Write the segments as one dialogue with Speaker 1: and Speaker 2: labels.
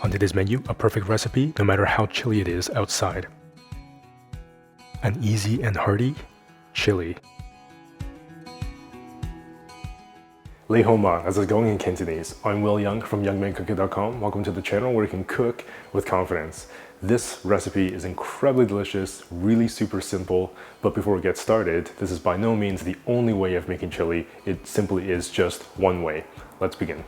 Speaker 1: On today's menu, a perfect recipe no matter how chilly it is outside. An easy and hearty chili. Lei Ho Ma, as it's going in Cantonese. I'm Yeung from youngmancooking.com. Welcome to the channel where you can cook with confidence. This recipe is incredibly delicious, really super simple, but before we get started, this is by no means the only way of making chili. It simply is just one way. Let's begin.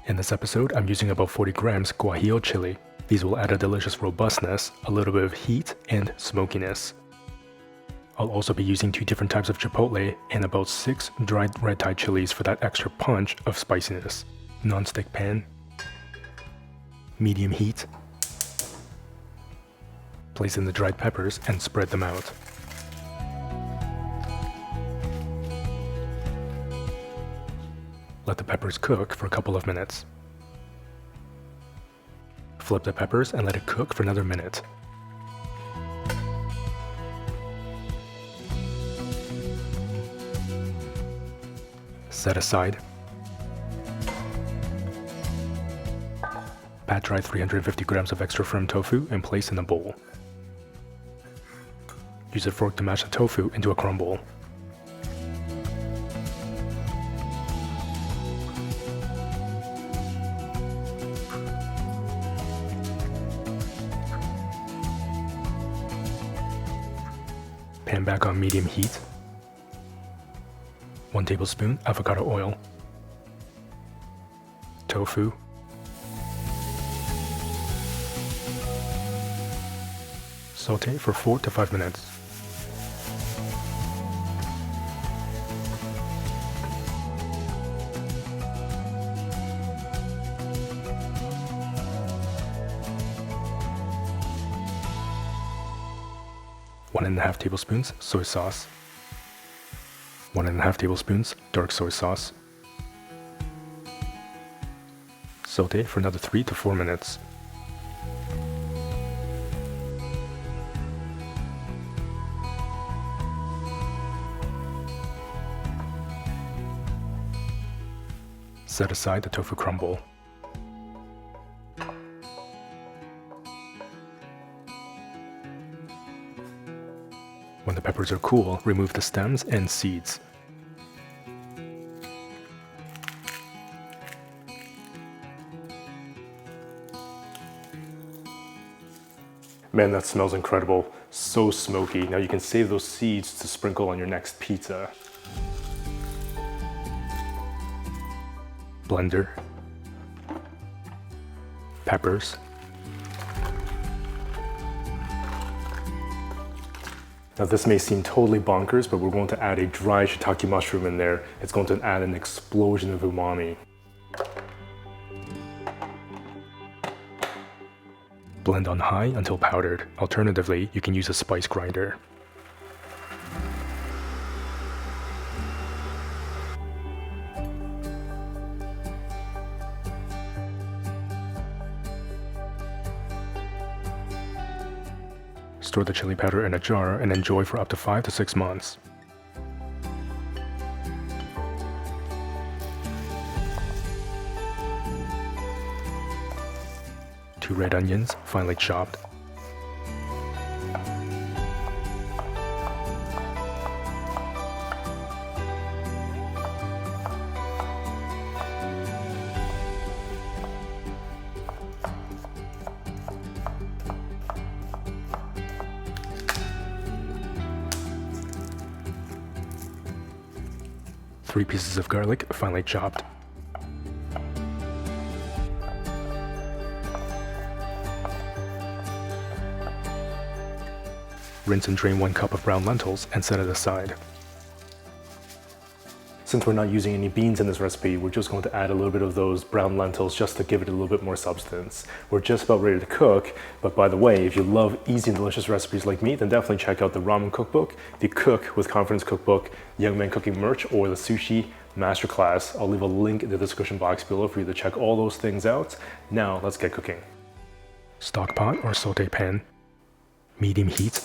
Speaker 1: In this episode, I'm using about 40 grams guajillo chili. These will add a delicious robustness, a little bit of heat, and smokiness. I'll also be using 2 different types of chipotle and about 6 dried red Thai chilies for that extra punch of spiciness. Non-stick pan, medium heat. Place in the dried peppers and spread them out. Let the peppers cook for a couple of minutes. Flip the peppers and let it cook for another minute. Set aside. Pat dry 350 grams of extra firm tofu and place in a bowl. Use a fork to mash the tofu into a crumble. Pan back on medium heat. 1 tablespoon avocado oil. Tofu. Saute for 4 to 5 minutes. One and a half tablespoons soy sauce. 1.5 tablespoons dark soy sauce. Saute for another 3 to 4 minutes. Set aside the tofu crumble. When the peppers are cool, remove the stems and seeds. Man, that smells incredible. So smoky. Now you can save those seeds to sprinkle on your next pizza. Blender. Peppers. Now this may seem totally bonkers, but we're going to add a dry shiitake mushroom in there. It's going to add an explosion of umami. Blend on high until powdered. Alternatively, you can use a spice grinder. Store the chili powder in a jar and enjoy for up to 5 to 6 months. Two red onions, finely chopped. Three pieces of garlic, finely chopped. Rinse and drain 1 cup of brown lentils and set it aside. Since we're not using any beans in this recipe, we're just going to add a little bit of those brown lentils just to give it a little bit more substance. We're just about ready to cook, but by the way, if you love easy and delicious recipes like me, then definitely check out the ramen cookbook, the Cook with Confidence cookbook, Young Man Cooking merch, or the sushi masterclass. I'll leave a link in the description box below for you to check all those things out. Now let's get cooking. Stock pot or saute pan, medium heat.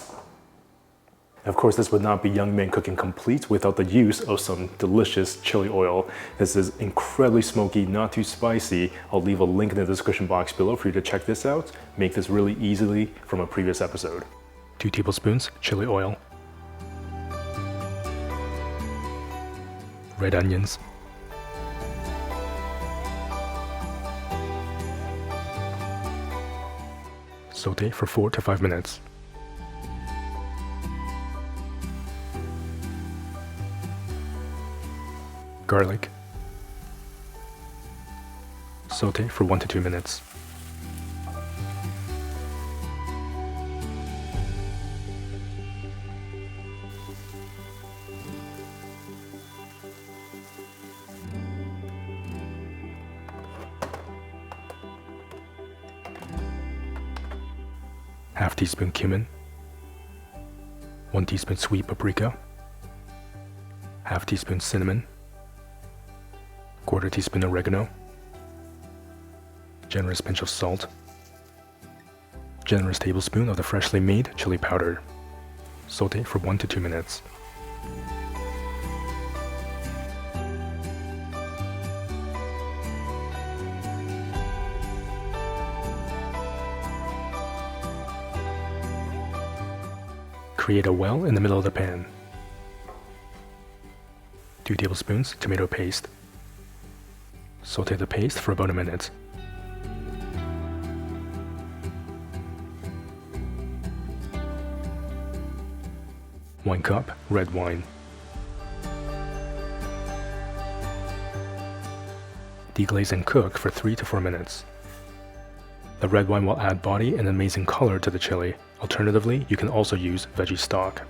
Speaker 1: Of course, this would not be Yeung Man cooking complete without the use of some delicious chili oil. This is incredibly smoky, not too spicy. I'll leave a link in the description box below for you to check this out. Make this really easily from a previous episode. 2 tablespoons chili oil. Red onions. Saute for 4 to 5 minutes. Garlic. Saute for 1 to 2 minutes. Half teaspoon cumin. 1 teaspoon sweet paprika. Half teaspoon cinnamon. 1/4 teaspoon oregano, generous pinch of salt, generous tablespoon of the freshly made chili powder. Saute for 1 to 2 minutes. Create a well in the middle of the pan. 2 tablespoons tomato paste. Saute the paste for about a minute. One cup red wine. Deglaze and cook for 3 to 4 minutes. The red wine will add body and amazing color to the chili. Alternatively, you can also use veggie stock.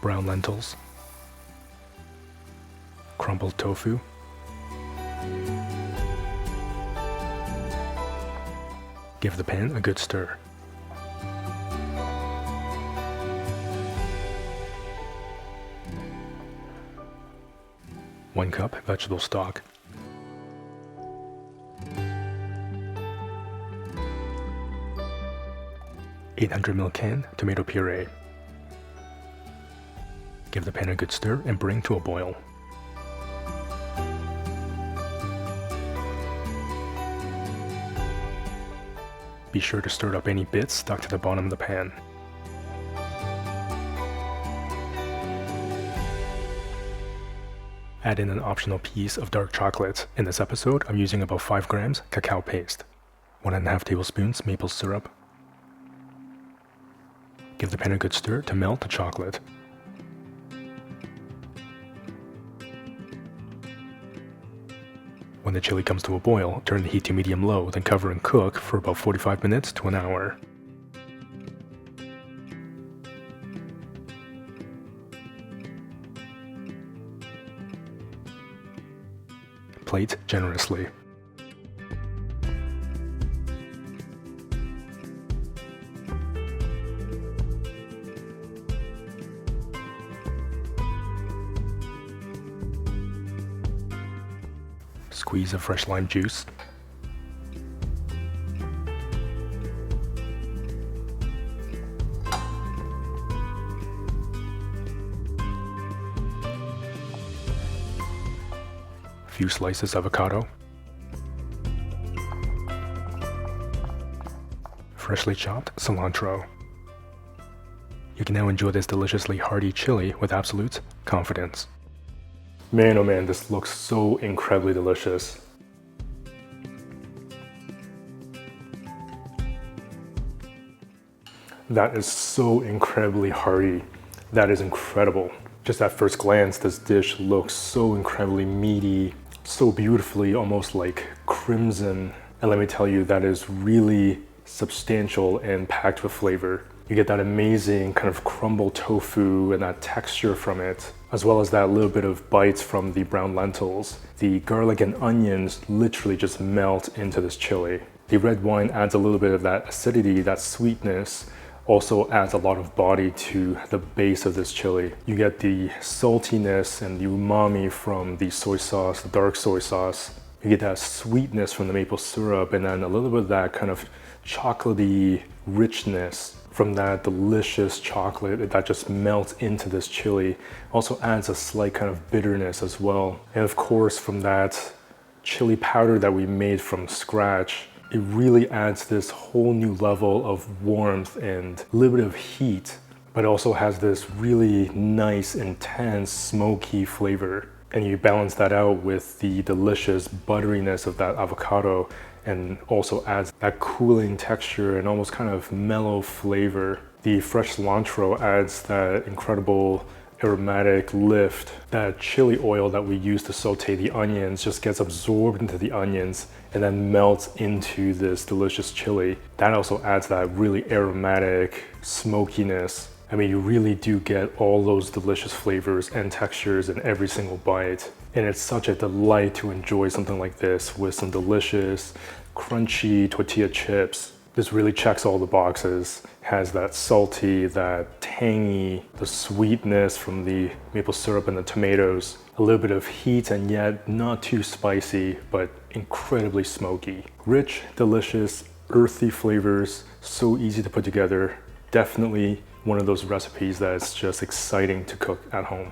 Speaker 1: Brown lentils. Crumbled tofu. Give the pan a good stir. One cup vegetable stock. (800ml) can tomato puree. Give the pan a good stir and bring to a boil. Be sure to stir up any bits stuck to the bottom of the pan. Add in an optional piece of dark chocolate. In this episode, I'm using about 5 grams cacao paste. 1.5 tablespoons maple syrup. Give the pan a good stir to melt the chocolate. When the chili comes to a boil, turn the heat to medium-low, then cover and cook for about 45 minutes to an hour. Plate generously. Squeeze of fresh lime juice. Few slices of avocado. Freshly chopped cilantro. You can now enjoy this deliciously hearty chili with absolute confidence. Man, oh man, this looks so incredibly delicious. That is so incredibly hearty. That is incredible. Just at first glance, this dish looks so incredibly meaty, so beautifully, almost like crimson. And let me tell you, that is really substantial and packed with flavor. You get that amazing kind of crumbled tofu and that texture from it, as well as that little bit of bites from the brown lentils. The garlic and onions literally just melt into this chili. The red wine adds a little bit of that acidity, that sweetness, also adds a lot of body to the base of this chili. You get the saltiness and the umami from the soy sauce, the dark soy sauce. You get that sweetness from the maple syrup and then a little bit of that kind of chocolatey richness from that delicious chocolate that just melts into this chili. Also adds a slight kind of bitterness as well. And of course, from that chili powder that we made from scratch, it really adds this whole new level of warmth and a little bit of heat, but also has this really nice, intense, smoky flavor. And you balance that out with the delicious butteriness of that avocado, and also adds that cooling texture and almost kind of mellow flavor. The fresh cilantro adds that incredible aromatic lift. That chili oil that we use to saute the onions just gets absorbed into the onions and then melts into this delicious chili. That also adds that really aromatic smokiness. I mean, you really do get all those delicious flavors and textures in every single bite. And it's such a delight to enjoy something like this with some delicious, crunchy tortilla chips. This really checks all the boxes. Has that salty, that tangy, the sweetness from the maple syrup and the tomatoes, a little bit of heat and yet not too spicy, but incredibly smoky. Rich, delicious, earthy flavors, so easy to put together. Definitely one of those recipes that's just exciting to cook at home.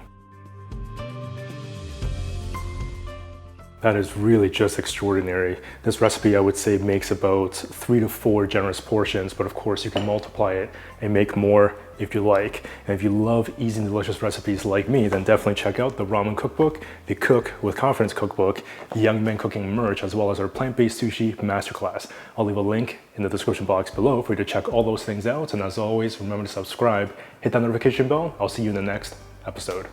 Speaker 1: That is really just extraordinary. This recipe, I would say, makes about 3 to 4 generous portions, but of course you can multiply it and make more if you like. And if you love easy and delicious recipes like me, then definitely check out the ramen cookbook, the Cook with Confidence cookbook, the Young Men cooking merch, as well as our plant-based sushi masterclass. I'll leave a link in the description box below for you to check all those things out. And as always, remember to subscribe, hit that notification bell. I'll see you in the next episode.